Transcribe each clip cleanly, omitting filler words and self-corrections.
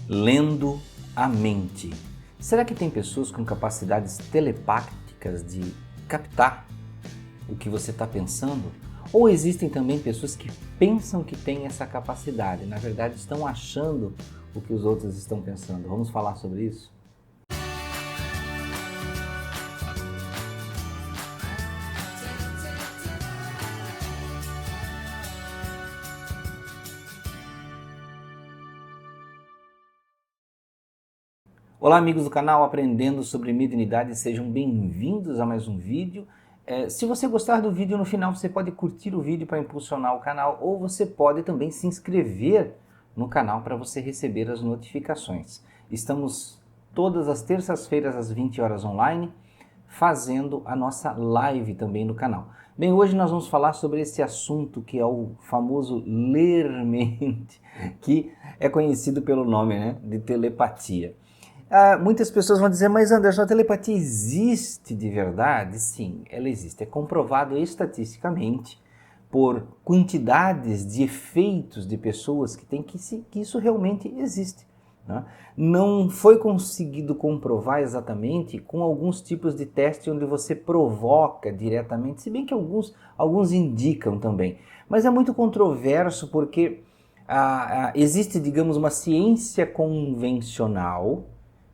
lendo a mente. Será que tem pessoas com capacidades telepáticas de captar o que você está pensando? Ou existem também pessoas que pensam que têm essa capacidade, na verdade estão achando o que os outros estão pensando? Vamos falar sobre isso? Olá amigos do canal Aprendendo sobre Mediunidade, sejam bem-vindos a mais um vídeo. Se você gostar do vídeo, no final você pode curtir o vídeo para impulsionar o canal, ou você pode também se inscrever no canal para você receber as notificações. Estamos todas as terças-feiras às 20 horas online, fazendo a nossa live também no canal. Bem, hoje nós vamos falar sobre esse assunto que é o famoso ler mente, que é conhecido pelo nome, de telepatia. Muitas pessoas vão dizer, mas Anderson, a telepatia existe de verdade? Sim, ela existe. É comprovado estatisticamente por quantidades de efeitos de pessoas que têm que isso realmente existe. Né? Não foi conseguido comprovar exatamente com alguns tipos de teste onde você provoca diretamente, se bem que alguns indicam também. Mas é muito controverso porque existe, digamos, uma ciência convencional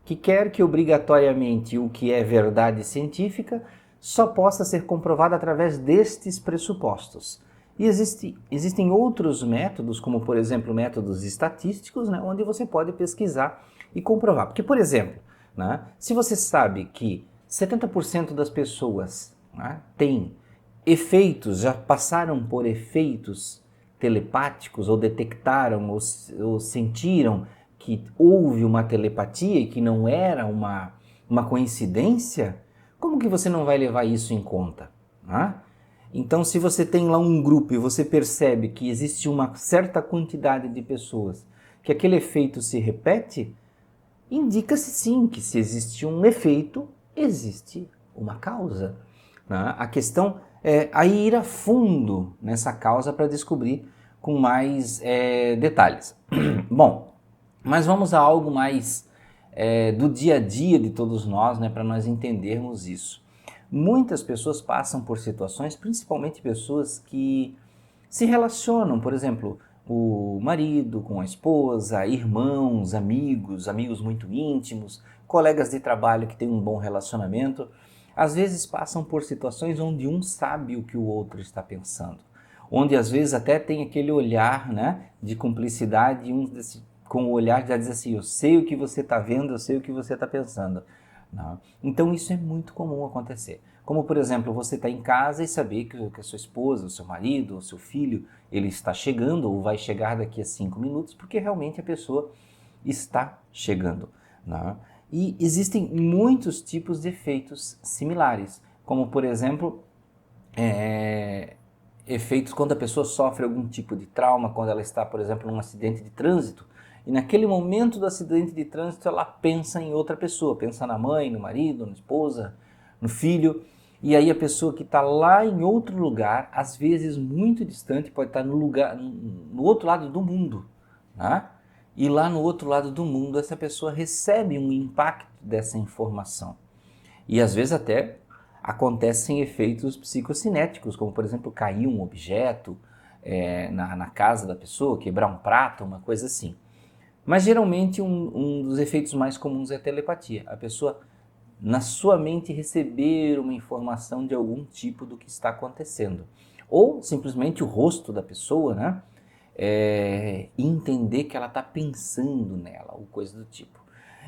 que quer que obrigatoriamente o que é verdade científica só possa ser comprovado através destes pressupostos. E existem outros métodos, como por exemplo métodos estatísticos, onde você pode pesquisar e comprovar. Porque, por exemplo, se você sabe que 70% das pessoas têm efeitos, já passaram por efeitos telepáticos, ou detectaram, ou sentiram que houve uma telepatia e que não era uma coincidência, como que você não vai levar isso em conta? Então, se você tem lá um grupo e você percebe que existe uma certa quantidade de pessoas que aquele efeito se repete, indica-se sim que se existe um efeito, existe uma causa. A questão é aí ir a fundo nessa causa para descobrir com mais detalhes. Bom, mas vamos a algo mais do dia a dia de todos nós, para nós entendermos isso. Muitas pessoas passam por situações, principalmente pessoas que se relacionam, por exemplo, o marido com a esposa, irmãos, amigos muito íntimos, colegas de trabalho que têm um bom relacionamento, às vezes passam por situações onde um sabe o que o outro está pensando, onde às vezes até tem aquele olhar de cumplicidade, com o olhar já diz assim, eu sei o que você está vendo, eu sei o que você está pensando. Então isso é muito comum acontecer. Como por exemplo, você está em casa e saber que a sua esposa, o seu marido, o seu filho, ele está chegando ou vai chegar daqui a 5 minutos, porque realmente a pessoa está chegando. E existem muitos tipos de efeitos similares, como por exemplo, efeitos quando a pessoa sofre algum tipo de trauma, quando ela está, por exemplo, num acidente de trânsito, e naquele momento do acidente de trânsito ela pensa em outra pessoa, pensa na mãe, no marido, na esposa, no filho, e aí a pessoa que está lá em outro lugar, às vezes muito distante, pode estar no outro lado do mundo, e lá no outro lado do mundo essa pessoa recebe um impacto dessa informação. E às vezes até acontecem efeitos psicocinéticos, como por exemplo cair um objeto na casa da pessoa, quebrar um prato, uma coisa assim. Mas geralmente um dos efeitos mais comuns é a telepatia. A pessoa, na sua mente, receber uma informação de algum tipo do que está acontecendo. Ou simplesmente o rosto da pessoa, entender que ela está pensando nela, ou coisa do tipo.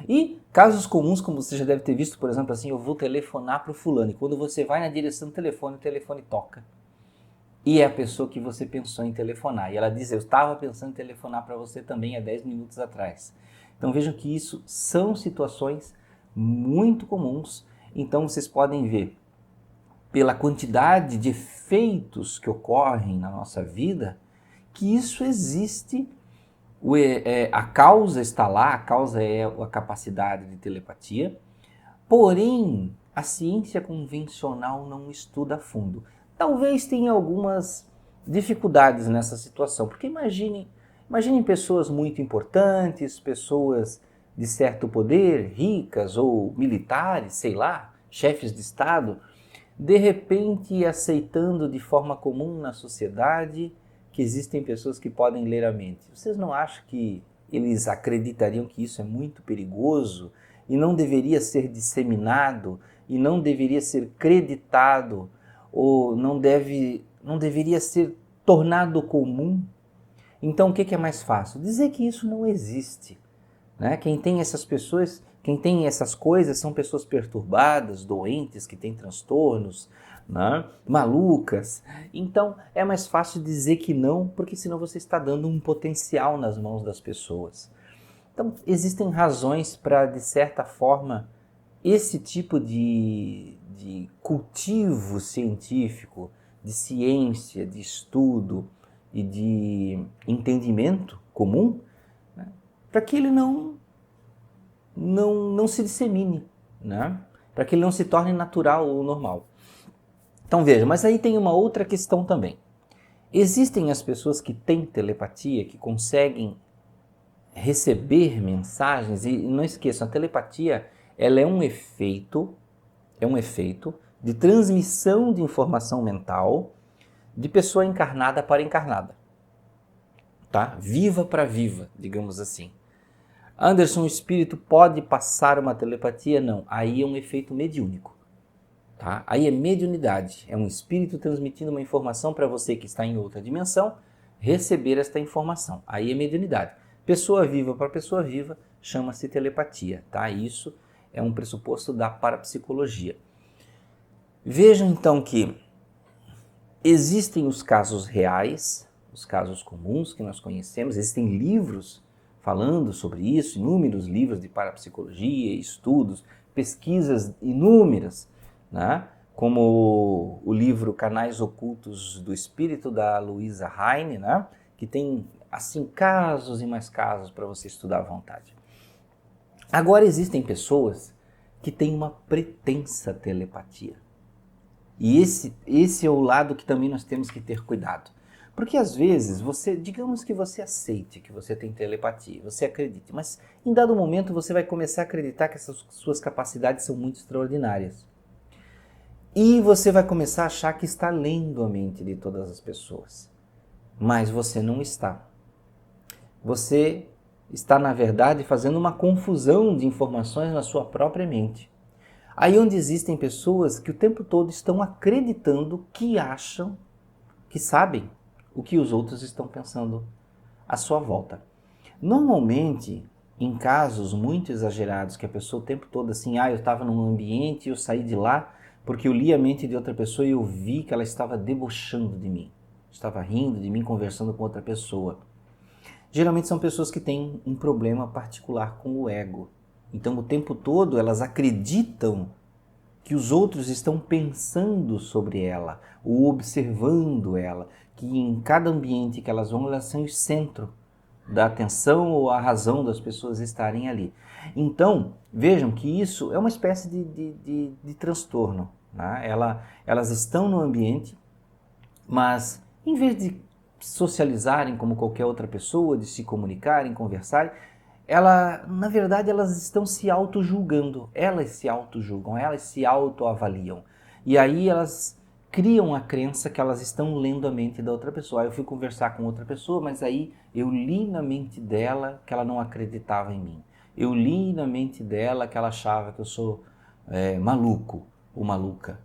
E casos comuns, como você já deve ter visto, por exemplo, assim, eu vou telefonar para o fulano, e quando você vai na direção do telefone, o telefone toca. E é a pessoa que você pensou em telefonar. E ela diz, eu estava pensando em telefonar para você também há 10 minutos atrás. Então vejam que isso são situações muito comuns. Então vocês podem ver, pela quantidade de efeitos que ocorrem na nossa vida, que isso existe. A causa está lá, a causa é a capacidade de telepatia, porém a ciência convencional não estuda a fundo. Talvez tenha algumas dificuldades nessa situação, porque imagine Imaginem pessoas muito importantes, pessoas de certo poder, ricas ou militares, sei lá, chefes de Estado, de repente aceitando de forma comum na sociedade que existem pessoas que podem ler a mente. Vocês não acham que eles acreditariam que isso é muito perigoso e não deveria ser disseminado e não deveria ser creditado ou não deveria ser tornado comum? Então o que é mais fácil? Dizer que isso não existe. Né? Quem tem essas pessoas, quem tem essas coisas são pessoas perturbadas, doentes, que têm transtornos, né? Malucas. Então é mais fácil dizer que não, porque senão você está dando um potencial nas mãos das pessoas. Então existem razões para, de certa forma, esse tipo de cultivo científico, de ciência, de estudo e de entendimento comum, né? Para que ele não se dissemine, né? Para que ele não se torne natural ou normal. Então veja, mas aí tem uma outra questão também. Existem as pessoas que têm telepatia, que conseguem receber mensagens, e não esqueçam, a telepatia ela é um efeito de transmissão de informação mental de pessoa encarnada para encarnada, tá? Viva para viva, digamos assim. Anderson, o espírito pode passar uma telepatia? Não, aí é um efeito mediúnico. Tá? Aí é mediunidade, é um espírito transmitindo uma informação para você que está em outra dimensão, receber esta informação. Aí é mediunidade. Pessoa viva para pessoa viva chama-se telepatia. Tá? Isso é um pressuposto da parapsicologia. Vejam então que existem os casos reais, os casos comuns que nós conhecemos, existem livros falando sobre isso, inúmeros livros de parapsicologia, estudos, pesquisas inúmeras, né? Como o livro Canais Ocultos do Espírito, da Luisa Heine, né? Que tem assim casos e mais casos para você estudar à vontade. Agora existem pessoas que têm uma pretensa telepatia. E esse é o lado que também nós temos que ter cuidado. Porque às vezes, digamos que você aceite que você tem telepatia, você acredite, mas em dado momento você vai começar a acreditar que essas suas capacidades são muito extraordinárias. E você vai começar a achar que está lendo a mente de todas as pessoas. Mas você não está. Você está, na verdade, fazendo uma confusão de informações na sua própria mente. Aí onde existem pessoas que o tempo todo estão acreditando que acham, que sabem o que os outros estão pensando à sua volta. Normalmente, em casos muito exagerados, que a pessoa o tempo todo assim, eu estava num ambiente e eu saí de lá porque eu li a mente de outra pessoa e eu vi que ela estava debochando de mim, estava rindo de mim, conversando com outra pessoa. Geralmente são pessoas que têm um problema particular com o ego. Então o tempo todo elas acreditam que os outros estão pensando sobre ela, ou observando ela, que em cada ambiente que elas vão, elas são o centro da atenção ou a razão das pessoas estarem ali. Então, vejam que isso é uma espécie de transtorno. Né? Elas estão no ambiente, mas em vez de socializarem como qualquer outra pessoa, de se comunicarem, conversarem, na verdade, elas estão se auto-julgando, elas se auto-julgam, elas se auto-avaliam. E aí elas criam a crença que elas estão lendo a mente da outra pessoa. Eu fui conversar com outra pessoa, mas aí eu li na mente dela que ela não acreditava em mim. Eu li na mente dela que ela achava que eu sou maluco ou maluca,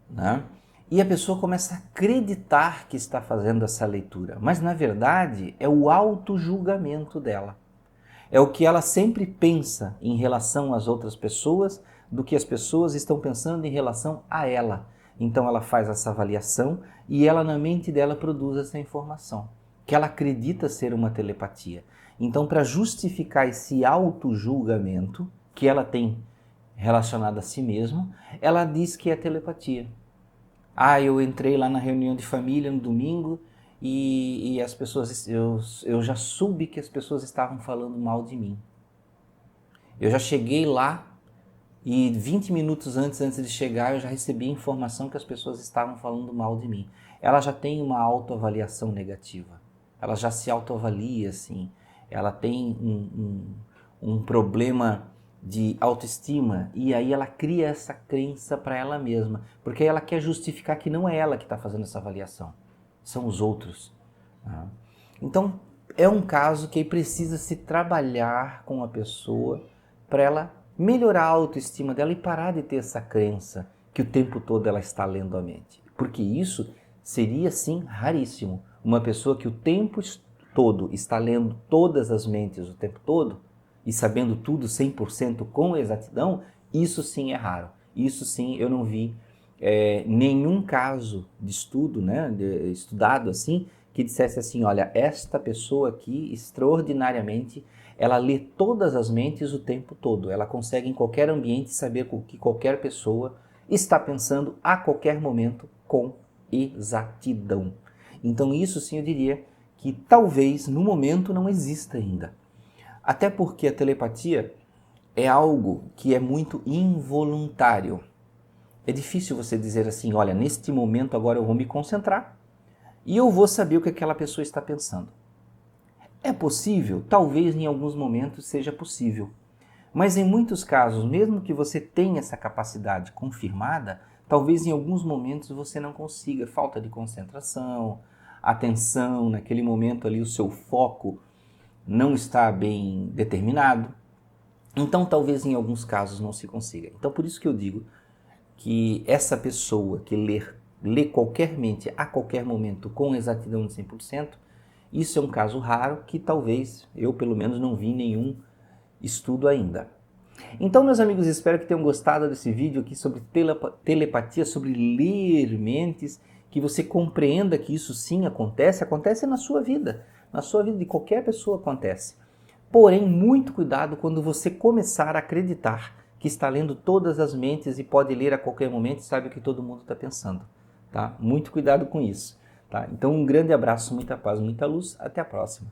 né? E a pessoa começa a acreditar que está fazendo essa leitura, mas na verdade é o auto-julgamento dela. É o que ela sempre pensa em relação às outras pessoas, do que as pessoas estão pensando em relação a ela. Então ela faz essa avaliação e ela na mente dela produz essa informação, que ela acredita ser uma telepatia. Então, para justificar esse auto-julgamento que ela tem relacionado a si mesma, ela diz que é telepatia. Eu entrei lá na reunião de família no domingo e as pessoas, eu já soube que as pessoas estavam falando mal de mim. Eu já cheguei lá e 20 minutos antes de chegar eu já recebi a informação que as pessoas estavam falando mal de mim. Ela já tem uma autoavaliação negativa. ela já se autoavalia, assim, ela tem um problema de autoestima e aí ela cria essa crença para ela mesma, porque aí ela quer justificar que não é ela que está fazendo essa avaliação, são os outros. Tá? Então, é um caso que precisa se trabalhar com a pessoa para ela melhorar a autoestima dela e parar de ter essa crença que o tempo todo ela está lendo a mente. Porque isso seria, sim, raríssimo. Uma pessoa que o tempo todo está lendo todas as mentes o tempo todo e sabendo tudo 100% com exatidão, isso sim é raro. Isso sim eu não vi nenhum caso de estudo, né, estudado assim, que dissesse assim, olha, esta pessoa aqui, extraordinariamente, ela lê todas as mentes o tempo todo. Ela consegue em qualquer ambiente saber o que qualquer pessoa está pensando a qualquer momento com exatidão. Então isso sim eu diria que talvez no momento não exista ainda. Até porque a telepatia é algo que é muito involuntário. É difícil você dizer assim, olha, neste momento agora eu vou me concentrar e eu vou saber o que aquela pessoa está pensando. É possível? Talvez em alguns momentos seja possível. Mas em muitos casos, mesmo que você tenha essa capacidade confirmada, talvez em alguns momentos você não consiga. Falta de concentração, atenção, naquele momento ali o seu foco não está bem determinado. Então talvez em alguns casos não se consiga. Então por isso que eu digo que essa pessoa que lê qualquer mente a qualquer momento com exatidão de 100%, isso é um caso raro que talvez eu pelo menos não vi nenhum estudo ainda. Então, meus amigos, espero que tenham gostado desse vídeo aqui sobre telepatia, sobre ler mentes, que você compreenda que isso sim acontece na sua vida de qualquer pessoa acontece. Porém, muito cuidado quando você começar a acreditar que está lendo todas as mentes e pode ler a qualquer momento e sabe o que todo mundo está pensando. Tá? Muito cuidado com isso. Tá? Então, um grande abraço, muita paz, muita luz. Até a próxima.